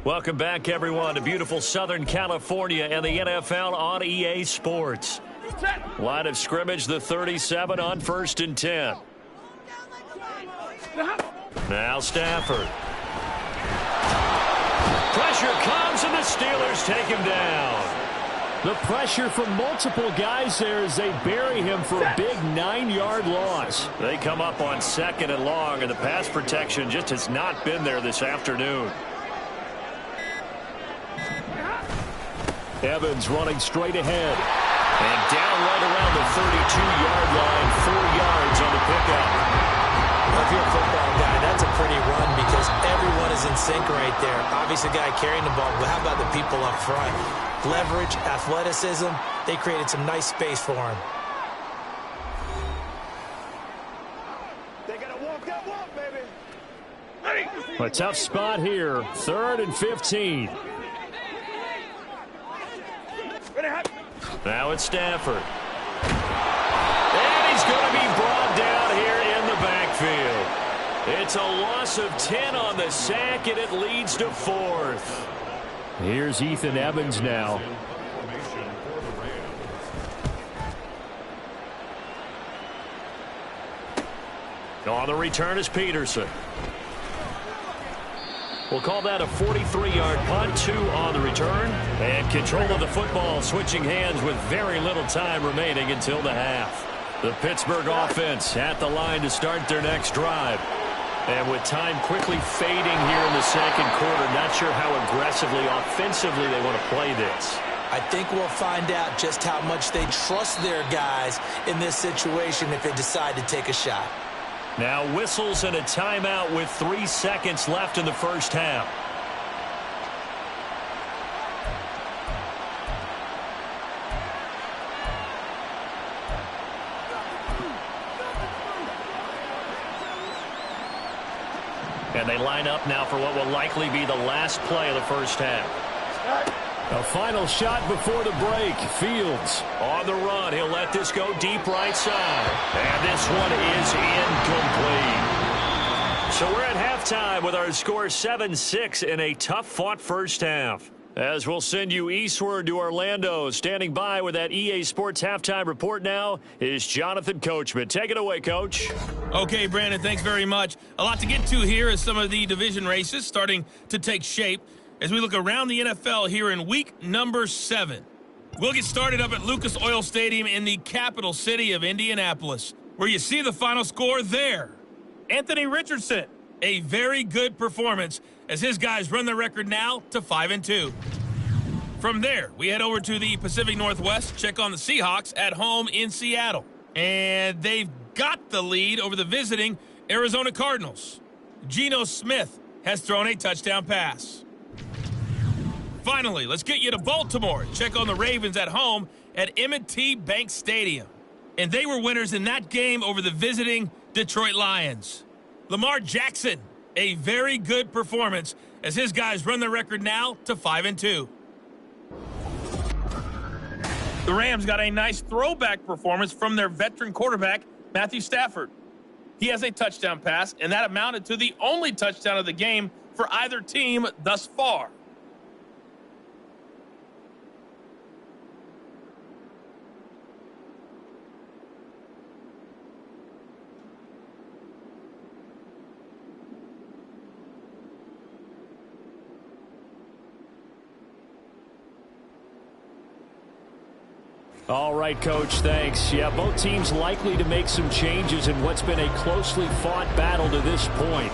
Welcome back, everyone, to beautiful Southern California and the NFL on EA Sports. Line of scrimmage, the 37 on 1st and 10. Now Stafford. Pressure comes, and the Steelers take him down. The pressure from multiple guys there as they bury him for a big 9-yard loss. They come up on 2nd and long, and the pass protection just has not been there this afternoon. Evans running straight ahead. And down right around the 32-yard line, 4 yards on the pickup. Well, if you're a football guy, that's a pretty run because everyone is in sync right there. Obviously, the guy carrying the ball, but how about the people up front? Leverage, athleticism, they created some nice space for him. They gotta walk that walk, baby. A tough spot here, 3rd and 15. Now it's Stafford. And he's going to be brought down here in the backfield. It's a loss of 10 on the sack, and it leads to 4th. Here's Ethan Evans now. On the return is Peterson. We'll call that a 43-yard punt, 2 on the return. And control of the football switching hands with very little time remaining until the half. The Pittsburgh offense at the line to start their next drive. And with time quickly fading here in the 2nd quarter, not sure how aggressively, offensively they want to play this. I think we'll find out just how much they trust their guys in this situation if they decide to take a shot. Now whistles and a timeout with 3 seconds left in the first half. And they line up now for what will likely be the last play of the first half. A final shot before the break. Fields on the run. He'll let this go deep right side. And this one is incomplete. So we're at halftime with our score 7-6 in a tough-fought first half. As we'll send you eastward to Orlando. Standing by with that EA Sports halftime report now is Jonathan Coachman. Take it away, Coach. Okay, Brandon, thanks very much. A lot to get to here as some of the division races starting to take shape as we look around the NFL here in week number 7. We'll get started up at Lucas Oil Stadium in the capital city of Indianapolis, where you see the final score there. Anthony Richardson, a very good performance as his guys run the record now to 5-2. From there, we head over to the Pacific Northwest, check on the Seahawks at home in Seattle. And they've got the lead over the visiting Arizona Cardinals. Geno Smith has thrown a touchdown pass. Finally, let's get you to Baltimore. Check on the Ravens at home at M&T Bank Stadium. And they were winners in that game over the visiting Detroit Lions. Lamar Jackson, a very good performance as his guys run the record now to 5-2. The Rams got a nice throwback performance from their veteran quarterback, Matthew Stafford. He has a touchdown pass, and that amounted to the only touchdown of the game for either team thus far. All right, Coach, thanks. Yeah, both teams likely to make some changes in what's been a closely fought battle to this point.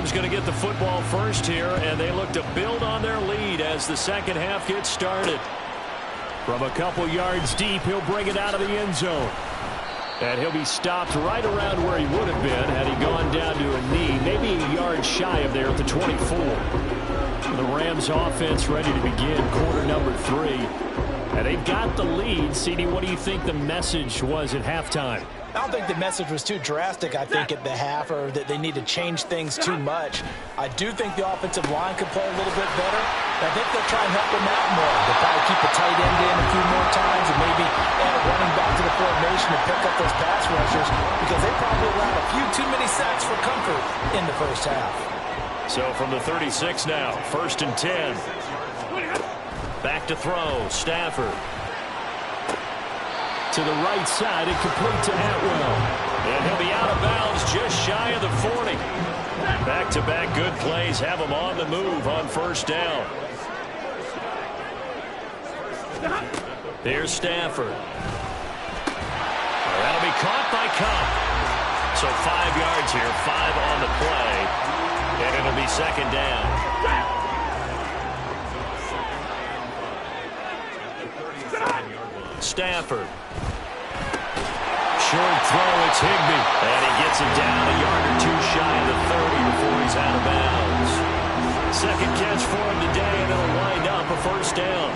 Rams going to get the football first here, and they look to build on their lead as the second half gets started. From a couple yards deep, he'll bring it out of the end zone. And he'll be stopped right around where he would have been had he gone down to a knee, maybe a yard shy of there at the 24. The Rams offense ready to begin quarter number 3. And they've got the lead. CD, what do you think the message was at halftime? I don't think the message was too drastic, I think, at the half, or that they need to change things too much. I do think the offensive line could play a little bit better. I think they'll try and help them out more. They'll probably keep the tight end in a few more times and maybe add a running back to the formation to pick up those pass rushers, because they probably allowed a few too many sacks for comfort in the first half. So from the 36 now, 1st and 10. Back to throw, Stafford. To the right side and complete to Atwell. And he'll be out of bounds just shy of the 40. Back-to-back good plays have him on the move on first down. Here's Stafford. That'll be caught by Cup. So 5 yards here, 5 on the play. And it'll be second down. Stafford. Short throw, it's Higbee. And he gets it down a yard or 2 shy of the 30 before he's out of bounds. Second catch for him today, and it'll wind up a first down.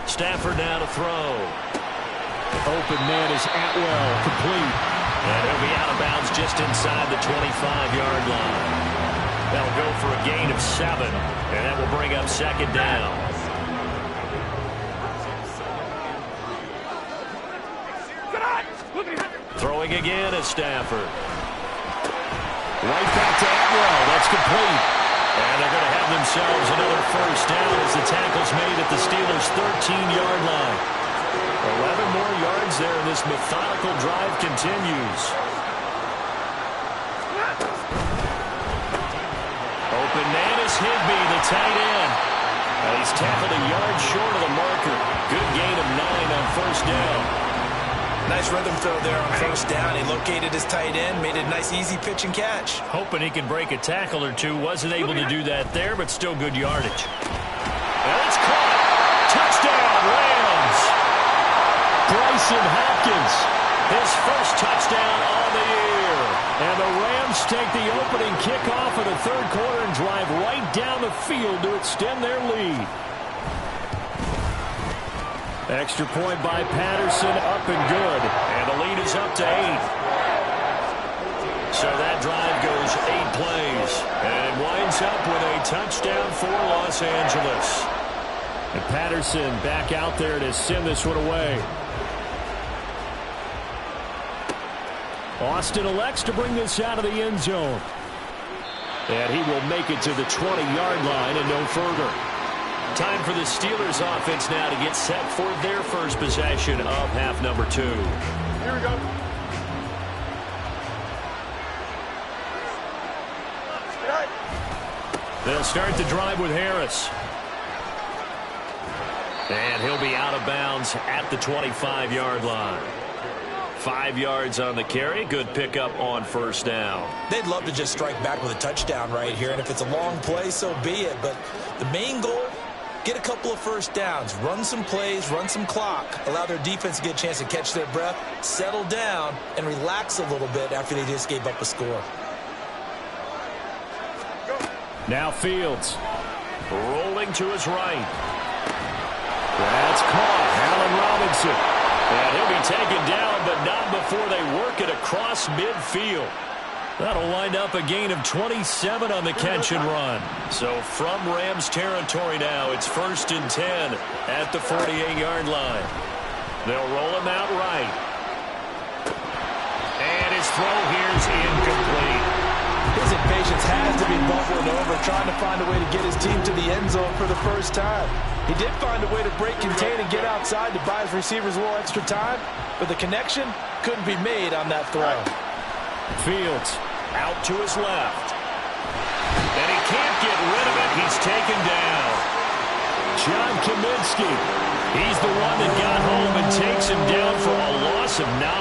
Stafford now to throw. Open man is Atwell, complete. And he'll be out of bounds just inside the 25-yard line. That'll go for a gain of 7, and that will bring up second down. Throwing again is Stafford. Right back to Atwell. That's complete. And they're going to have themselves another first down as the tackle's made at the Steelers' 13-yard line. 11 more yards there, and this methodical drive continues. Open man is Higbee, the tight end. And he's tackled a yard short of the marker. Good gain of 9 on first down. Nice rhythm throw there on first down. He located his tight end, made it a nice easy pitch and catch. Hoping he can break a tackle or two. Wasn't able to do that there, but still good yardage. And it's caught. Touchdown, Rams. Bryson Hopkins. His first touchdown on the year. And the Rams take the opening kickoff of the third quarter and drive right down the field to extend their lead. Extra point by Patterson, up and good. And the lead is up to 8. So that drive goes 8 plays. And it winds up with a touchdown for Los Angeles. And Patterson back out there to send this one away. Austin elects to bring this out of the end zone. And he will make it to the 20-yard line and no further. Time for the Steelers offense now to get set for their first possession of half number 2. Here we go. They'll start the drive with Harris. And he'll be out of bounds at the 25-yard line. 5 yards on the carry. Good pickup on first down. They'd love to just strike back with a touchdown right here, and if it's a long play, so be it. But the main goal, get a couple of first downs, run some plays, run some clock, allow their defense to get a chance to catch their breath, settle down, and relax a little bit after they just gave up a score. Now Fields. Rolling to his right. That's caught. Allen Robinson. And he'll be taken down, but not before they work it across midfield. That'll wind up a gain of 27 on the catch and run. So from Rams territory now, it's 1st and 10 at the 48-yard line. They'll roll him out right. And his throw here's incomplete. His impatience has to be bubbling over, trying to find a way to get his team to the end zone for the first time. He did find a way to break, contain, and get outside to buy his receivers a little extra time, but the connection couldn't be made on that throw. Fields out to his left. And he can't get rid of it. He's taken down. John Kaminsky. He's the one that got home and takes him down for a loss of 9.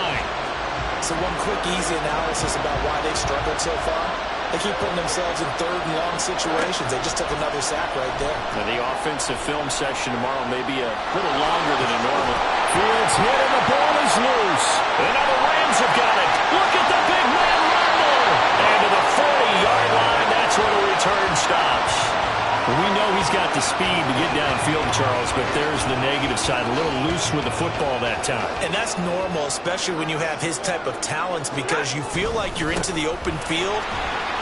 So one quick, easy analysis about why they've struggled so far. They keep putting themselves in third and long situations. They just took another sack right there. Now, the offensive film session tomorrow may be a little longer than a normal. Fields hit and the ball is loose. And now the Rams have got it. Look at the big man rumble. And to the 40-yard line, that's where the return stops. We know he's got the speed to get downfield, Charles, but there's the negative side. A little loose with the football that time. And that's normal, especially when you have his type of talents, because you feel like you're into the open field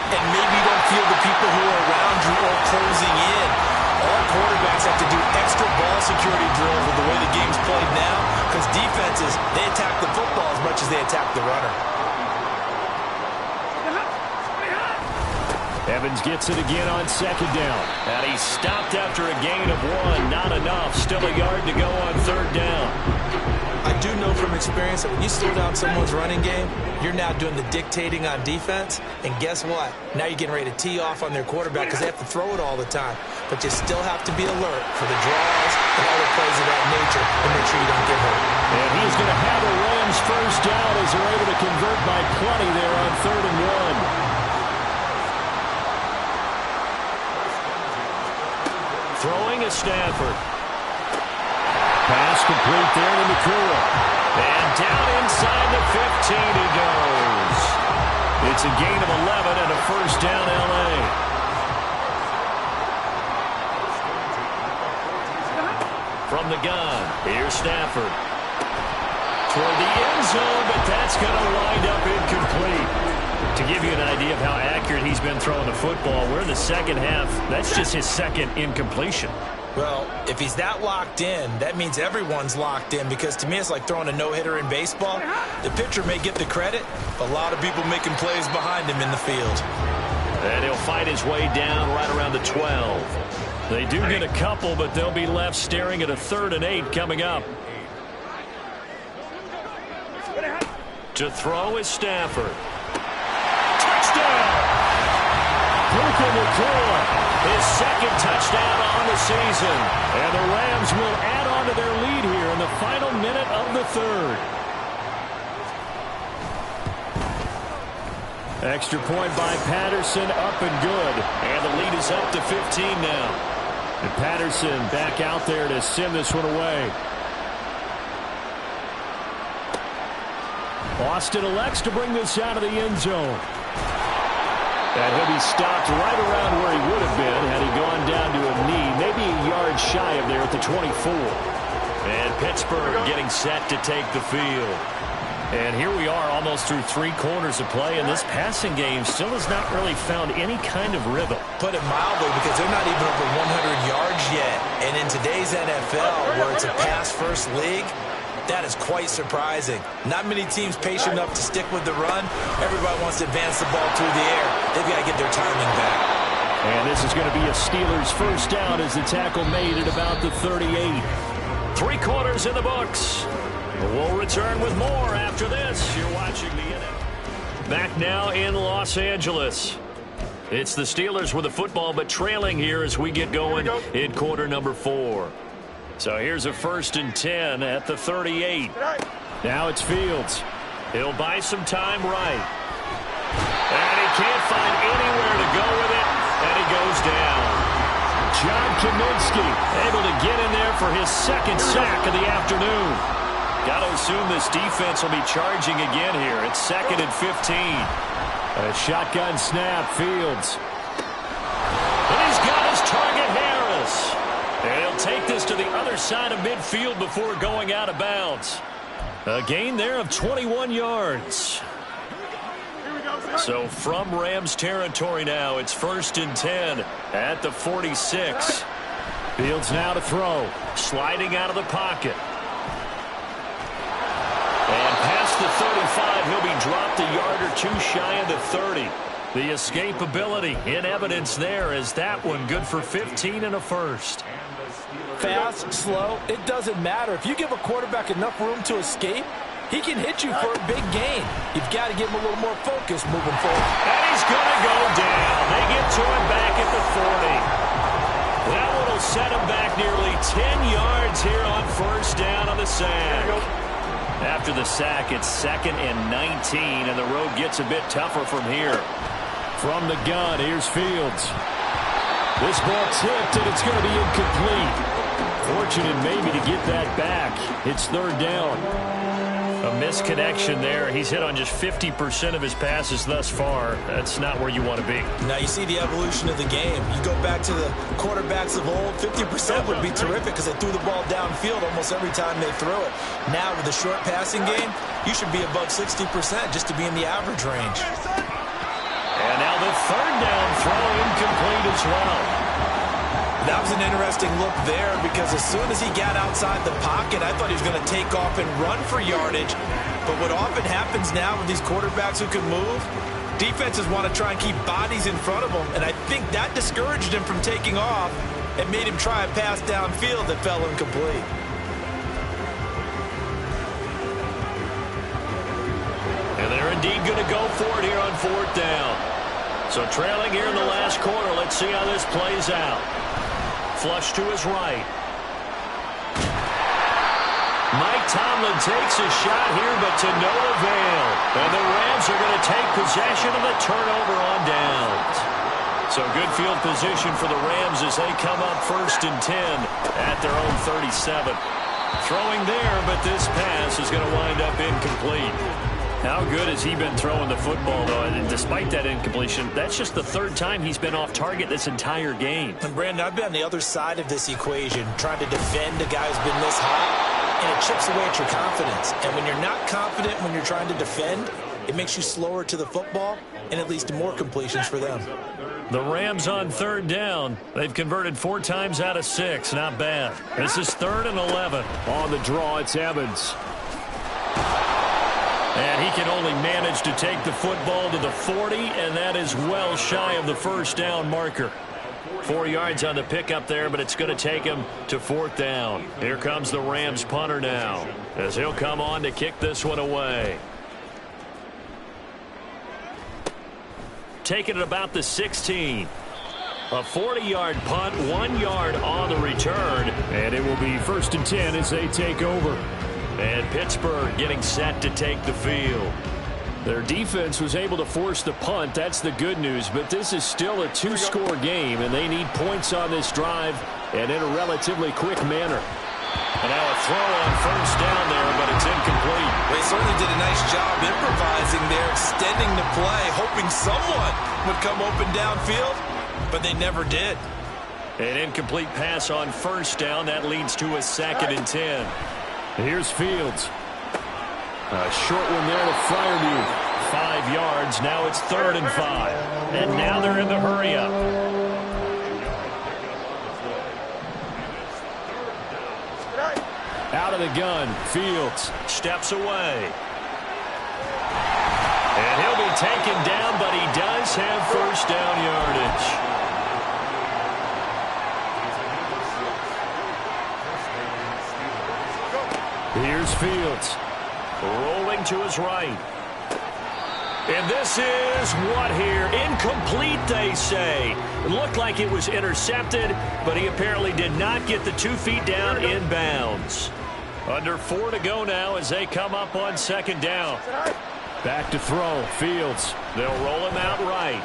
and maybe you don't feel the people who are around you or closing in. All quarterbacks have to do extra ball security drills with the way the game's played now, because defenses, they attack the football as much as they attack the runner. Evans gets it again on second down. And he's stopped after a gain of 1. Not enough. Still a yard to go on third down. I do know from experience that when you slow down someone's running game, you're now doing the dictating on defense. And guess what? Now you're getting ready to tee off on their quarterback because they have to throw it all the time. But you still have to be alert for the draws and other plays of that nature and make sure you don't get hurt. And he's going to have a Rams first down as they're able to convert by plenty there on 3rd and 1. Throwing is Stafford. Pass complete there to Nakua. And down inside the 15 he goes. It's a gain of 11 and a first down L.A. From the gun, here's Stafford. Toward the end zone, but that's going to wind up incomplete. To give you an idea of how accurate he's been throwing the football, we're in the second half. That's just his second incompletion. Well, if he's that locked in, that means everyone's locked in, because to me it's like throwing a no-hitter in baseball. The pitcher may get the credit, but a lot of people making plays behind him in the field. And he'll fight his way down right around the 12. They do get a couple, but they'll be left staring at a 3rd and 8 coming up. To throw is Stafford. Touchdown! His second touchdown on the season. And the Rams will add on to their lead here in the final minute of the 3rd. Extra point by Patterson, up and good. And the lead is up to 15 now. And Patterson back out there to send this one away. Austin elects to bring this out of the end zone. And he'll be stopped right around where he would have been had he gone down to a knee, maybe a yard shy of there at the 24. And Pittsburgh getting set to take the field. And here we are almost through 3 quarters of play, and this passing game still has not really found any kind of rhythm. Put it mildly, because they're not even over 100 yards yet. And in today's NFL, where it's a pass-first league, that is quite surprising. Not many teams patient enough to stick with the run. Everybody wants to advance the ball through the air. They've got to get their timing back. And this is going to be a Steelers first down as the tackle made at about the 38. 3 quarters in the books. We'll return with more after this. You're watching the NFL. Back now in Los Angeles. It's the Steelers with the football, but trailing here as we get going in quarter number 4. So here's a 1st and 10 at the 38. Now it's Fields. He'll buy some time right. And he can't find anywhere to go with it, and he goes down. John Kaminsky able to get in there for his 2nd sack of the afternoon. Got to assume this defense will be charging again here. It's 2nd and 15. A shotgun snap, Fields. And he's got his target, Harris. And he'll take this to the other side of midfield before going out of bounds. A gain there of 21 yards. So from Rams territory now, it's 1st and 10 at the 46. Fields now to throw. Sliding out of the pocket. And past the 35, he'll be dropped a yard or 2 shy of the 30. The escapability in evidence there as that one good for 15 and a first. Fast, slow, it doesn't matter. If you give a quarterback enough room to escape, he can hit you for a big gain. You've got to give him a little more focus moving forward. And he's going to go down. They get to him back at the 40. That one will set him back nearly 10 yards here on 1st down on the sack. After the sack, it's 2nd and 19, and the road gets a bit tougher from here. From the gun, here's Fields. This ball tipped, and it's going to be incomplete. Fortunate maybe to get that back. It's 3rd down. A misconnection there. He's hit on just 50% of his passes thus far. That's not where you want to be. Now you see the evolution of the game. You go back to the quarterbacks of old, 50% would be terrific because they threw the ball downfield almost every time they threw it. Now with the short passing game, you should be above 60% just to be in the average range. And now the 3rd down throw incomplete as well. That was an interesting look there because as soon as he got outside the pocket, I thought he was going to take off and run for yardage. But what often happens now with these quarterbacks who can move, defenses want to try and keep bodies in front of them, and I think that discouraged him from taking off and made him try a pass downfield that fell incomplete. And they're indeed going to go for it here on 4th down. So trailing here in the last quarter, let's see how this plays out. Flush to his right. Mike Tomlin takes a shot here, but to no avail. And the Rams are going to take possession of the turnover on downs. So good field position for the Rams as they come up 1st and 10 at their own 37. Throwing there, but this pass is going to wind up incomplete. How good has he been throwing the football, though? And despite that incompletion, that's just the 3rd time he's been off target this entire game. And Brandon, I've been on the other side of this equation, trying to defend a guy who's been this hot, and it chips away at your confidence. And when you're not confident when you're trying to defend, it makes you slower to the football, and it leads to more completions for them. The Rams on 3rd down. They've converted 4 times out of 6. Not bad. This is 3rd and 11. On the draw, it's Evans. And he can only manage to take the football to the 40, and that is well shy of the 1st down marker. 4 yards on the pickup there, but it's going to take him to 4th down. Here comes the Rams punter now, as he'll come on to kick this one away. Taking it about the 16. A 40-yard punt, 1 yard on the return. And it will be 1st and 10 as they take over. And Pittsburgh getting set to take the field. Their defense was able to force the punt. That's the good news. But this is still a 2-score game, and they need points on this drive and in a relatively quick manner. And now a throw on 1st down there, but it's incomplete. They certainly did a nice job improvising there, extending the play, hoping someone would come open downfield, but they never did. An incomplete pass on 1st down. That leads to a 2nd and 10. Here's Fields. A short one there to Fryermuth. 5 yards. Now it's 3rd and 5. And now they're in the hurry-up. Out of the gun. Fields steps away. And he'll be taken down, but he does have 1st down yardage. Here's Fields. Rolling to his right. And this is what here? Incomplete, they say. It looked like it was intercepted, but he apparently did not get the 2 feet down inbounds. Under 4 to go now as they come up on 2nd down. Back to throw. Fields. They'll roll him out right.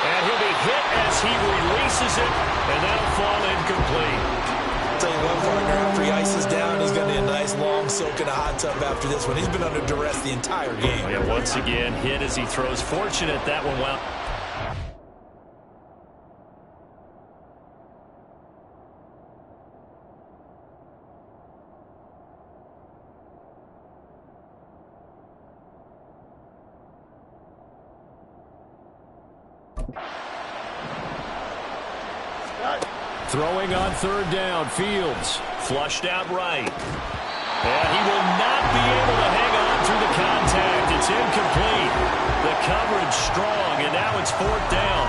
And he'll be hit as he releases it, and that'll fall incomplete. I'll tell you one, partner, after he ices down, he's going to need a nice long soak in a hot tub after this one. He's been under duress the entire game. Yeah, once again, hit as he throws. Fortunate that one went. Throwing on 3rd down. Fields. Flushed out right. And he will not be able to hang on through the contact. It's incomplete. The coverage strong, and now it's 4th down.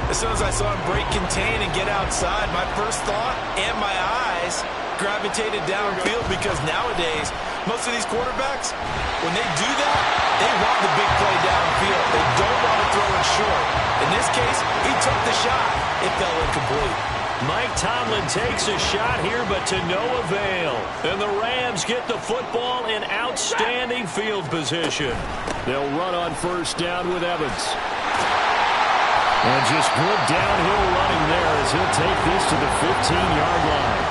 As soon as I saw him break contain and get outside, my first thought and my eyes gravitated downfield because nowadays, most of these quarterbacks, when they do that, they want the big play downfield. They don't want to throw it short. In this case, he took the shot. It fell incomplete. Mike Tomlin takes a shot here, but to no avail. And the Rams get the football in outstanding field position. They'll run on first down with Evans. And just good downhill running there as he'll take this to the 15-yard line.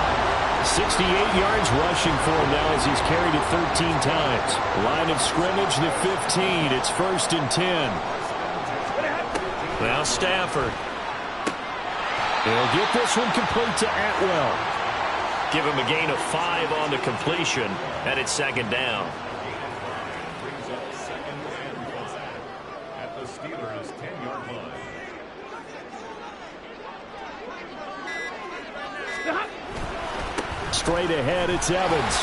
68 yards rushing for him now as he's carried it 13 times. Line of scrimmage, the 15. It's 1st and 10. Now Stafford. They'll get this one complete to Atwell. Give him a gain of 5 on the completion, and it's 2nd down. At the Steelers' 10-yard line. Straight ahead, it's Evans.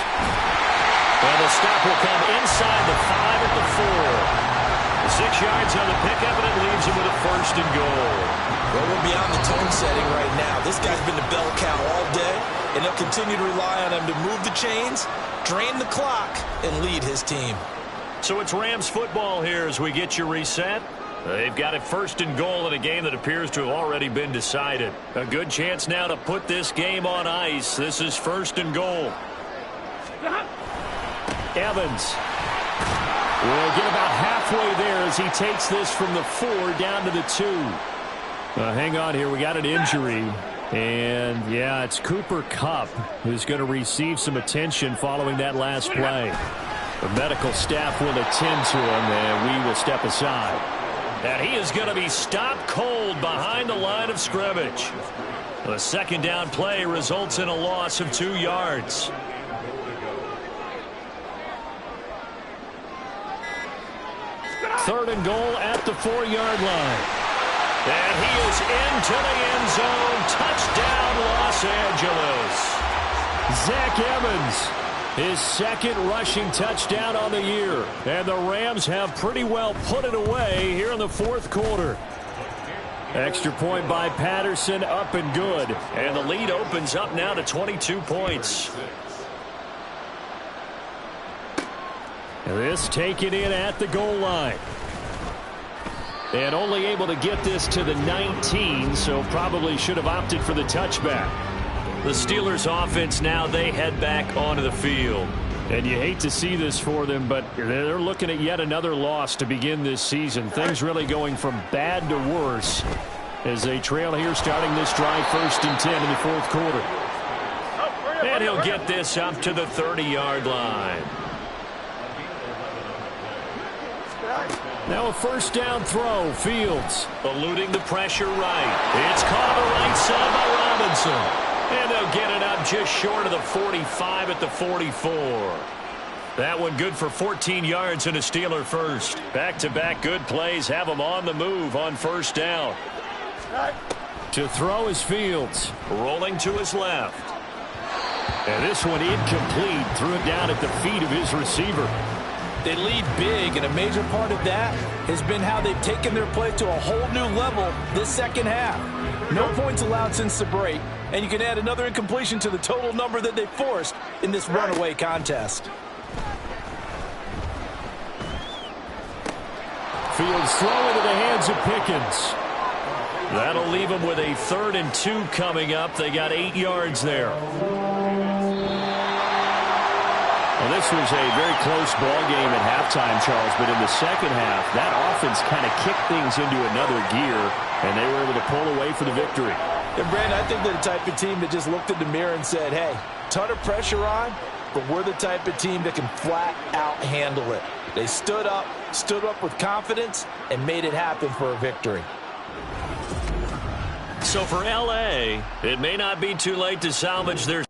And the stop will come inside the 5 at the 4. 6 yards on the pickup, and it leaves him with a 1st and goal. Well, we're beyond the tone setting right now. This guy's been the bell cow all day, and they'll continue to rely on him to move the chains, drain the clock, and lead his team. So it's Rams football here as we get you reset. They've got it 1st and goal in a game that appears to have already been decided. A good chance now to put this game on ice. This is 1st and goal. Evans will get about halfway there as he takes this from the 4 down to the 2. Hang on here. We got an injury. And, yeah, it's Cooper Kupp who's going to receive some attention following that last play. The medical staff will attend to him, and we will step aside. And he is going to be stopped cold behind the line of scrimmage. The 2nd down play results in a loss of 2 yards. Third and goal at the 4-yard line. And he is into the end zone. Touchdown, Los Angeles. Zach Evans, his 2nd rushing touchdown on the year. And the Rams have pretty well put it away here in the 4th quarter. Extra point by Patterson, up and good. And the lead opens up now to 22 points. This taken in at the goal line. And only able to get this to the 19, so probably should have opted for the touchback. The Steelers offense now, they head back onto the field. And you hate to see this for them, but they're looking at yet another loss to begin this season. Things really going from bad to worse as they trail here starting this drive 1st and 10 in the 4th quarter. And he'll get this up to the 30-yard line. Now a 1st down throw. Fields eluding the pressure right. It's caught on the right side by Robinson. And they'll get it up just short of the 45 at the 44. That one good for 14 yards and a Steeler first. Back-to-back good plays have them on the move on 1st down. To throw is Fields. Rolling to his left. And this one incomplete. Threw it down at the feet of his receiver. They lead big, and a major part of that has been how they've taken their play to a whole new level this 2nd half. No points allowed since the break, and you can add another incompletion to the total number that they forced in this runaway contest. Fields throw into the hands of Pickens. That'll leave them with a 3rd and 2 coming up. They got 8 yards there. Well, this was a very close ball game at halftime, Charles, but in the 2nd half, that offense kind of kicked things into another gear, and they were able to pull away for the victory. And, Brandon, I think they're the type of team that just looked in the mirror and said, hey, ton of pressure on, but we're the type of team that can flat out handle it. They stood up with confidence, and made it happen for a victory. So for L.A., it may not be too late to salvage their